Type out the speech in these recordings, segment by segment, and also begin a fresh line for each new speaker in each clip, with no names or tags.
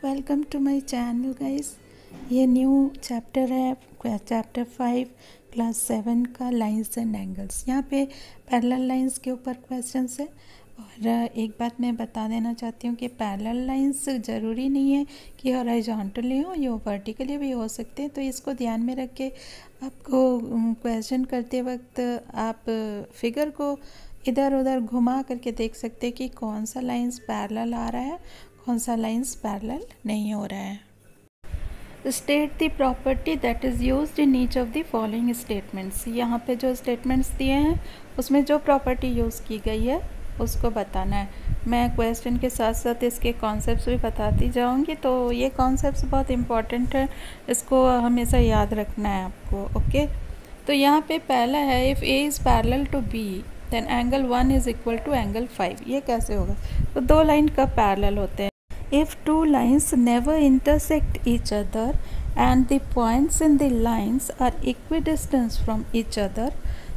Welcome to my channel guys. ये new chapter है, chapter 5 class 7 का लाइंस एंड एंगल्स। यहाँ पे पैरेलल लाइंस के ऊपर क्वेश्चंस है। और एक बात मैं बता देना चाहती हूँ कि पैरेलल लाइंस ज़रूरी नहीं है कि हॉरिजॉन्टली हो, ये वर्टिकली भी हो सकते हैं। तो इसको ध्यान में रख के आपको क्वेश्चन करते वक्त आप फिगर को इधर उधर घुमा करके देख सकते हैं कि कौन सा लाइंस पैरेलल आ रहा है, कौन सा लाइंस पैरेलल नहीं हो रहा है। State the property that is used in each of the following statements. यहाँ पे जो स्टेटमेंट्स दिए हैं उसमें जो प्रॉपर्टी यूज़ की गई है उसको बताना है। मैं क्वेश्चन के साथ साथ इसके कॉन्सेप्ट्स भी बताती जाऊँगी, तो ये कॉन्सेप्ट्स बहुत इम्पॉर्टेंट है, इसको हमेशा याद रखना है आपको। ओके, तो यहाँ पे पहला है if A is parallel to B then angle 1 is equal to angle 5। ये कैसे होगा? तो दो लाइन कब पैरेलल होते हैं? If two lines never intersect each other and the points in the lines are equidistant from each other,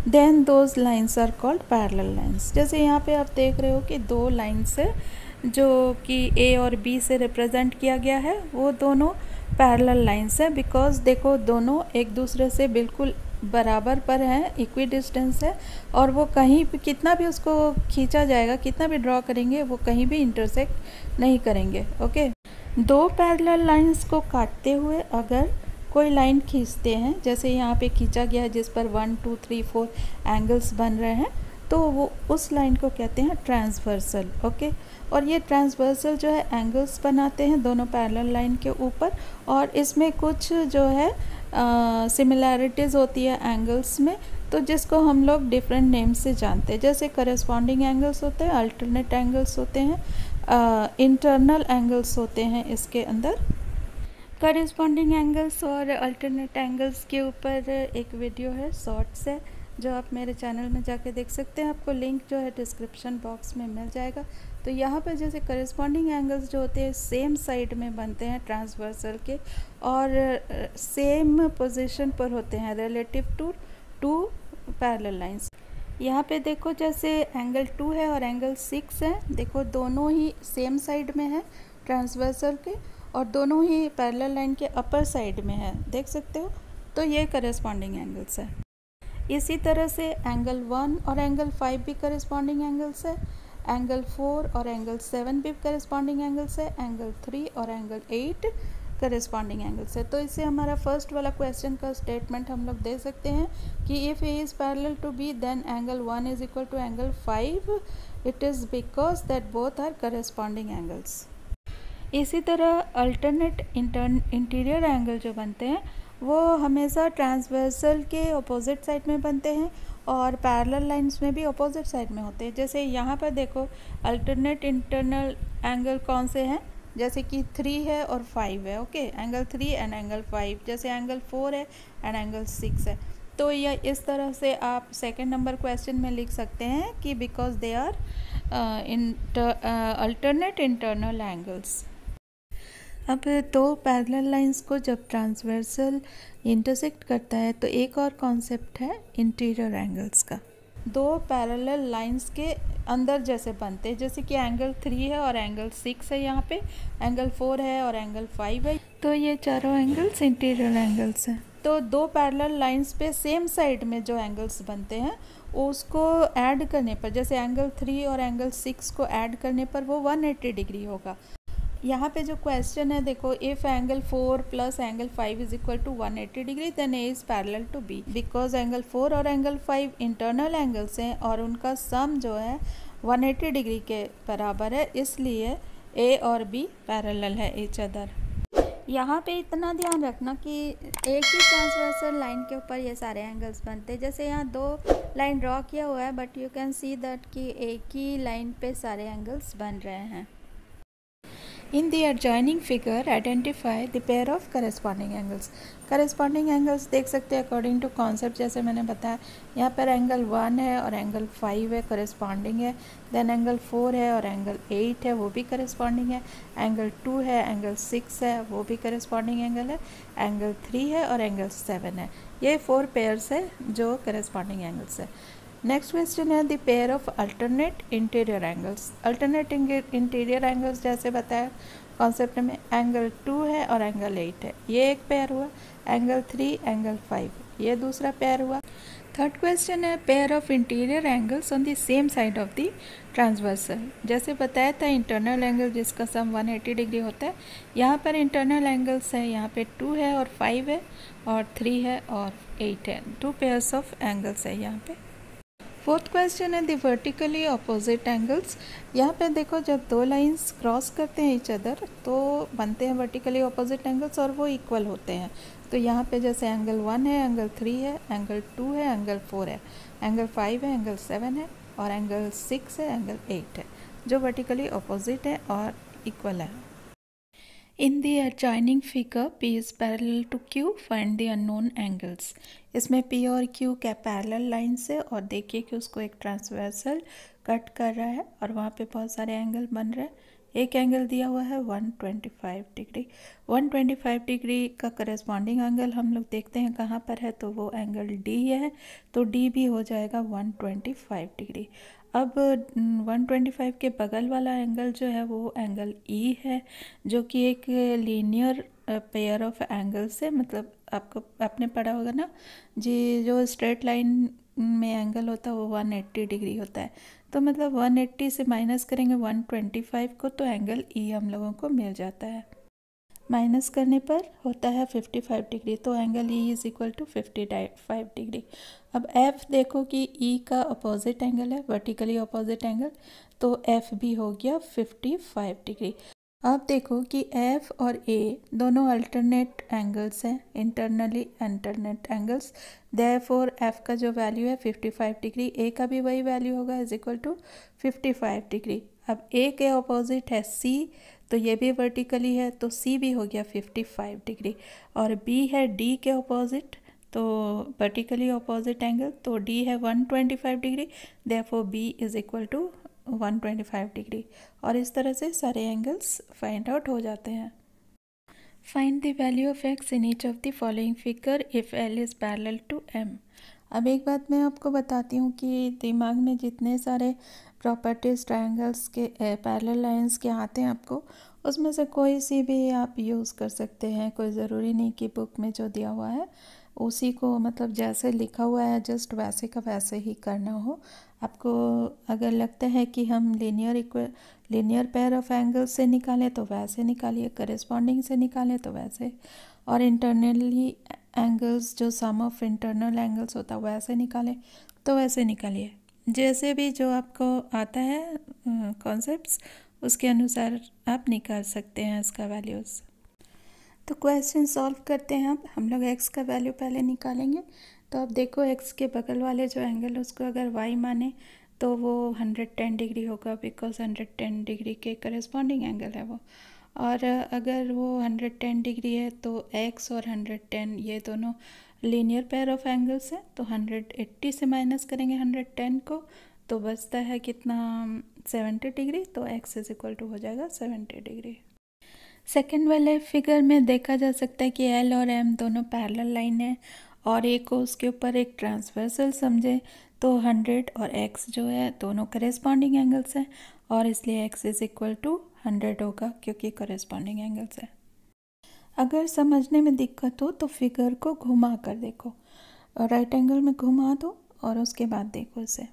then those lines are called parallel lines। जैसे यहाँ पे आप देख रहे हो कि दो लाइन्स है जो कि A और B से रिप्रेजेंट किया गया है, वो दोनों पैरेलल लाइन्स है। बिकॉज देखो दोनों एक दूसरे से बिल्कुल बराबर पर है, इक्वी डिस्टेंस है, और वो कहीं भी कितना भी उसको खींचा जाएगा, कितना भी ड्रॉ करेंगे, वो कहीं भी इंटरसेक्ट नहीं करेंगे। ओके, दो पैरेलल लाइंस को काटते हुए अगर कोई लाइन खींचते हैं, जैसे यहाँ पे खींचा गया है जिस पर 1 2 3 4 एंगल्स बन रहे हैं, तो वो उस लाइन को कहते हैं ट्रांसवर्सल। ओके, और ये ट्रांसवर्सल जो है एंगल्स बनाते हैं दोनों पैरेलल लाइन के ऊपर, और इसमें कुछ जो है सिमिलैरिटीज़ होती है एंगल्स में, तो जिसको हम लोग डिफरेंट नेम से जानते हैं। जैसे करस्पॉन्डिंग एंगल्स होते हैं, अल्टरनेट एंगल्स होते हैं, इंटरनल एंगल्स होते हैं इसके अंदर। करस्पॉन्डिंग एंगल्स और अल्टरनेट एंगल्स के ऊपर एक वीडियो है, शॉर्ट्स है, जो आप मेरे चैनल में जाके देख सकते हैं। आपको लिंक जो है डिस्क्रिप्शन बॉक्स में मिल जाएगा। तो यहाँ पर जैसे करस्पॉन्डिंग एंगल्स जो होते हैं सेम साइड में बनते हैं ट्रांसवर्सल के, और सेम पोजीशन पर होते हैं relative to two parallel lines. यहाँ पे देखो जैसे एंगल 2 है और एंगल 6 है, देखो दोनों ही सेम साइड में है ट्रांसवर्सल के, और दोनों ही पैरेलल लाइन के अपर साइड में है, देख सकते हो। तो ये करस्पॉन्डिंग एंगल्स है। इसी तरह से एंगल 1 और एंगल 5 भी करस्पॉन्डिंग एंगल्स है, एंगल 4 और एंगल 7 भी करस्पॉन्डिंग एंगल्स है, एंगल 3 और एंगल 8 करस्पॉन्डिंग एंगल्स है। तो इससे हमारा फर्स्ट वाला क्वेश्चन का स्टेटमेंट हम लोग दे सकते हैं कि if A is parallel to B then angle 1 is equal to angle 5, it is because that both are corresponding angles. इसी तरह अल्टरनेट इंटीरियर एंगल जो बनते हैं वो हमेशा ट्रांसवर्सल के अपोजिट साइड में बनते हैं, और पैरेलल लाइंस में भी अपोजिट साइड में होते हैं। जैसे यहाँ पर देखो अल्टरनेट इंटरनल एंगल कौन से हैं, जैसे कि 3 है और 5 है। ओके, एंगल 3 एंड एंगल 5, जैसे एंगल 4 है एंड एंगल 6 है। तो यह इस तरह से आप सेकंड नंबर क्वेश्चन में लिख सकते हैं कि because they are alternate internal angles. अब दो पैरेलल लाइंस को जब ट्रांसवर्सल इंटरसेक्ट करता है तो एक और कॉन्सेप्ट है इंटीरियर एंगल्स का। दो पैरेलल लाइंस के अंदर जैसे बनते हैं, जैसे कि एंगल 3 है और एंगल 6 है, यहाँ पे एंगल 4 है और एंगल 5 है, तो ये चारों एंगल्स इंटीरियर एंगल्स हैं। तो दो पैरेलल लाइंस पे सेम साइड में जो एंगल्स बनते हैं उसको ऐड करने पर, जैसे एंगल 3 और एंगल 6 को ऐड करने पर वो 180 डिग्री होगा। यहाँ पे जो क्वेश्चन है देखो, if angle 4 plus angle 5 is equal to 180 degree then A is parallel to B. Because angle 4 और एंगल 5 इंटरनल एंगल्स हैं और उनका सम जो है 180 डिग्री के बराबर है, इसलिए ए और बी पैरेलल है ईच अदर। यहाँ पे इतना ध्यान रखना कि एक ही ट्रांसवर्सल लाइन के ऊपर ये सारे एंगल्स बनते हैं। जैसे यहाँ दो लाइन ड्रॉ किया हुआ है, but you can see that कि एक ही लाइन पे सारे एंगल्स बन रहे हैं। In the adjoining figure, identify the pair of corresponding angles। corresponding angles देख सकते हैं अकॉर्डिंग टू कॉन्सेप्ट, जैसे मैंने बताया यहाँ पर एंगल 1 है और एंगल 5 है, corresponding है। देन एंगल 4 है और एंगल 8 है, वो भी corresponding है। एंगल 2 है, एंगल 6 है, वो भी corresponding एंगल है। एंगल 3 है और एंगल 7 है। ये 4 पेयर्स है जो corresponding एंगल्स है। नेक्स्ट क्वेश्चन है the pair of alternate interior angles. Alternate interior angles जैसे बताया कॉन्सेप्ट में एंगल 2 है और एंगल 8 है, ये एक पेयर हुआ। एंगल 3, एंगल 5, ये दूसरा पेयर हुआ। थर्ड क्वेश्चन है pair of interior angles on the same side of the transversal. जैसे बताया था इंटरनल एंगल जिसका सम 180 डिग्री होता है, यहाँ पर इंटरनल एंगल्स है, यहाँ पे 2 है और 5 है और 3 है और 8 है, 2 पेयर्स ऑफ एंगल्स है यहाँ पे। फोर्थ क्वेश्चन है द वर्टिकली अपोजिट एंगल्स। यहाँ पे देखो जब दो लाइंस क्रॉस करते हैं ईच अदर तो बनते हैं वर्टिकली अपोजिट एंगल्स और वो इक्वल होते हैं। तो यहाँ पे जैसे एंगल 1 है, एंगल 3 है, एंगल 2 है, एंगल 4 है, एंगल 5 है, एंगल 7 है और एंगल 6 है, एंगल 8 है, जो वर्टिकली अपोजिट है और इक्वल है। In the adjoining figure, P is parallel to Q. Find the unknown angles. इसमें P और Q क्या पैरेलल लाइन्स है और देखिए कि उसको एक ट्रांसवर्सल कट कर रहा है और वहाँ पे बहुत सारे एंगल बन रहे हैं। एक एंगल दिया हुआ है 125 डिग्री। 125 डिग्री का करस्पॉन्डिंग एंगल हम लोग देखते हैं कहाँ पर है, तो वो एंगल D है, तो D भी हो जाएगा 125 डिग्री। अब 125 के बगल वाला एंगल जो है वो एंगल E है, जो कि एक लीनियर पेयर ऑफ एंगल्स है। मतलब आपने पढ़ा होगा ना जी, जो स्ट्रेट लाइन में एंगल होता है वो 180 डिग्री होता है। तो मतलब 180 से माइनस करेंगे 125 को तो एंगल E हम लोगों को मिल जाता है। माइनस करने पर होता है 55 डिग्री, तो angle E is equal to 55 degree. अब F देखो कि E का अपोजिट एंगल है, वर्टिकली अपोजिट एंगल, तो F भी हो गया 55 डिग्री। अब देखो कि F और A दोनों अल्टरनेट एंगल्स हैं, internally alternate angles. Therefore F का जो वैल्यू है 55 डिग्री, A का भी वही वैल्यू होगा इज इक्वल टू 55 डिग्री। अब A के अपोजिट है C, तो ये भी वर्टिकली है, तो C भी हो गया 55 डिग्री। और B है D के अपोजिट, तो वर्टिकली अपोजिट एंगल, तो D है 125 degree, therefore B is equal to 125 degree. और इस तरह से सारे एंगल्स फाइंड आउट हो जाते हैं। Find the value of x in each of the following figure if L is parallel to M। अब एक बात मैं आपको बताती हूँ कि दिमाग में जितने सारे प्रॉपर्टीज ट्रायंगल्स के पैरेलल लाइंस के आते हैं आपको, उसमें से कोई सी भी आप यूज़ कर सकते हैं। कोई ज़रूरी नहीं कि बुक में जो दिया हुआ है उसी को, मतलब जैसे लिखा हुआ है जस्ट वैसे का वैसे ही करना हो। आपको अगर लगता है कि हम लीनियर पेयर ऑफ एंगल्स से निकालें तो वैसे निकालिए, करेस्पॉन्डिंग से निकालें तो वैसे, और इंटरनली एंगल्स जो सम ऑफ इंटरनल एंगल्स होता है वैसे निकालें तो वैसे निकालिए। जैसे भी जो आपको आता है कॉन्सेप्ट्स, उसके अनुसार आप निकाल सकते हैं इसका वैल्यूज़। तो क्वेश्चन सॉल्व करते हैं। अब हम लोग x का वैल्यू पहले निकालेंगे। तो अब देखो x के बगल वाले जो एंगल उसको अगर y माने तो वो 110 डिग्री होगा, बिकॉज 110 डिग्री के करस्पॉन्डिंग एंगल है वो। और अगर वो 110 डिग्री है तो x और 110 ये दोनों लीनियर पेयर ऑफ एंगल्स हैं, तो 180 से माइनस करेंगे 110 को तो बचता है कितना 70 डिग्री, तो x इज इक्वल टू हो जाएगा 70 डिग्री। सेकेंड वाले फिगर में देखा जा सकता है कि L और M दोनों पैरेलल लाइन है और एक को उसके ऊपर एक ट्रांसवर्सल समझे तो 100 और x जो है दोनों करेस्पॉन्डिंग एंगल्स हैं और इसलिए x इज इक्वल टू 100 होगा क्योंकि करेस्पॉन्डिंग एंगल्स है। अगर समझने में दिक्कत हो तो फिगर को घुमा कर देखो, राइट एंगल में घुमा दो और उसके बाद देखो इसे।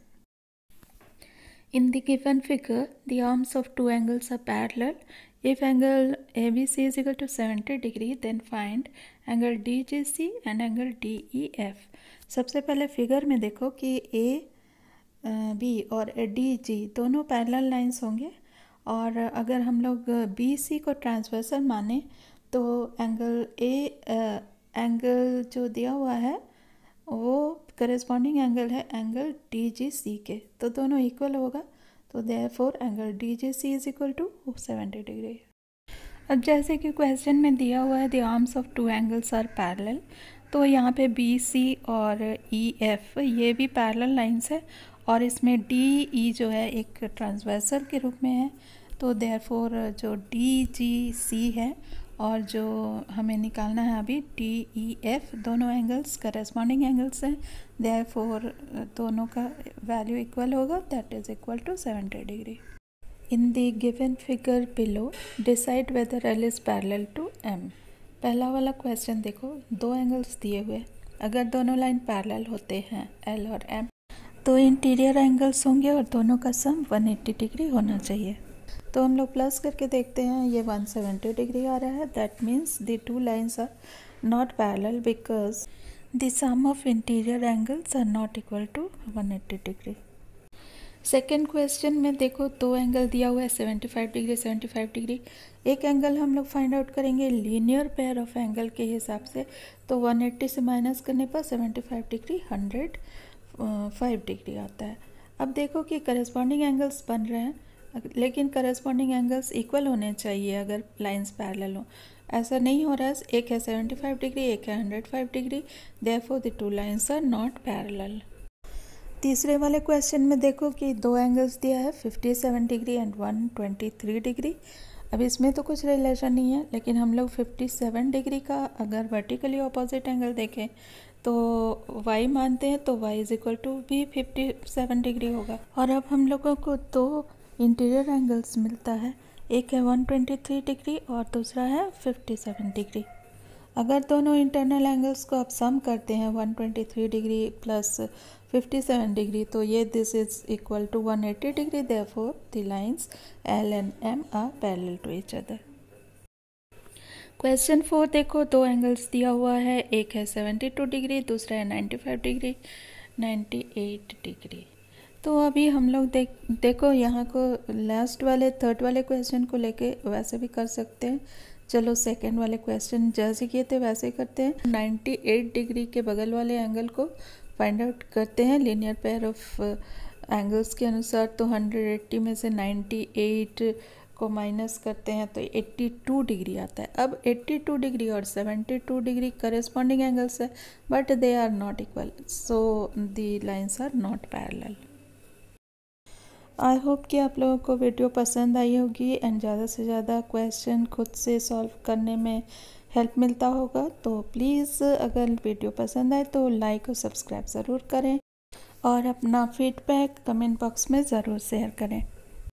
In the given figure, the arms of two angles are parallel. If angle ABC is equal to 70 degree, then find angle DGC and angle DEF. सबसे पहले फिगर में देखो कि AB और DG दोनों पैरेलल लाइंस होंगे और अगर हम लोग BC को ट्रांसवर्सल माने तो एंगल जो दिया हुआ है वो करेस्पॉन्डिंग एंगल है एंगल DGC के, तो दोनों इक्वल होगा, तो therefore angle DGC is equal to 70 degree. अब जैसे कि क्वेश्चन में दिया हुआ है the arms of two angles are parallel, तो यहाँ पे BC और EF ये भी पैरेलल लाइंस है और इसमें DE जो है एक ट्रांसवर्सल के रूप में है, तो देयरफॉर जो DGC है और जो हमें निकालना है अभी DEF दोनों एंगल्स करेस्पॉन्डिंग एंगल्स हैं, देयरफॉर दोनों का वैल्यू इक्वल होगा, that is equal to 70 degree. In the given figure below decide whether L is parallel to M. पहला वाला क्वेश्चन देखो, दो एंगल्स दिए हुए, अगर दोनों लाइन पैरेलल होते हैं एल और एम तो इंटीरियर एंगल्स होंगे और दोनों का सम 180 डिग्री होना चाहिए। तो हम लोग प्लस करके देखते हैं, ये 170 डिग्री आ रहा है। That means the two lines are not parallel because the sum of interior angles are not equal to 180 degree. Second question में देखो, दो एंगल दिया हुआ है 75 डिग्री 75 डिग्री। एक एंगल हम लोग फाइंड आउट करेंगे लीनियर पेयर ऑफ एंगल के हिसाब से, तो 180 से माइनस करने पर 75 डिग्री 105 डिग्री आता है। अब देखो कि करस्पॉन्डिंग एंगल्स बन रहे हैं, लेकिन करस्पॉन्डिंग एंगल्स इक्वल होने चाहिए अगर लाइंस पैरेलल हो। ऐसा नहीं हो रहा है, एक है 75 डिग्री एक है 105 degree, therefore the two lines are not parallel. तीसरे वाले क्वेश्चन में देखो कि दो एंगल्स दिया है 57 डिग्री एंड 123 डिग्री। अब इसमें तो कुछ रिलेशन नहीं है, लेकिन हम लोग 57 डिग्री का अगर वर्टिकली ऑपोजिट एंगल देखें तो y मानते हैं, तो y इज इक्वल टू भी 57 डिग्री होगा। और अब हम लोगों को दो इंटीरियर एंगल्स मिलता है, एक है 123 डिग्री और दूसरा है 57 डिग्री। अगर दोनों इंटरनल एंगल्स को आप सम करते हैं 123 डिग्री प्लस 57 डिग्री, तो ये this is equal to 180 degree. Therefore the lines L and M are parallel to each other. Question 4 देखो, दो एंगल्स दिया हुआ है, एक है 72 डिग्री दूसरा है 95 डिग्री 98 डिग्री। तो अभी हम लोग देखो यहाँ को लास्ट वाले थर्ड वाले क्वेश्चन को लेके वैसे भी कर सकते हैं। चलो सेकंड वाले क्वेश्चन जैसे किए थे वैसे ही करते हैं। 98 डिग्री के बगल वाले एंगल को फाइंड आउट करते हैं लीनियर पेयर ऑफ एंगल्स के अनुसार। तो 180 में से 98 को माइनस करते हैं तो 82 डिग्री आता है। अब 82 डिग्री और 72 डिग्री करस्पॉन्डिंग एंगल्स है, but they are not equal, so the lines are not parallel. I hope कि आप लोगों को वीडियो पसंद आई होगी एंड ज़्यादा से ज़्यादा क्वेश्चन खुद से सॉल्व करने में हेल्प मिलता होगा। तो प्लीज़ अगर वीडियो पसंद आए तो लाइक और सब्सक्राइब ज़रूर करें और अपना फीडबैक कमेंट बॉक्स में ज़रूर शेयर करें।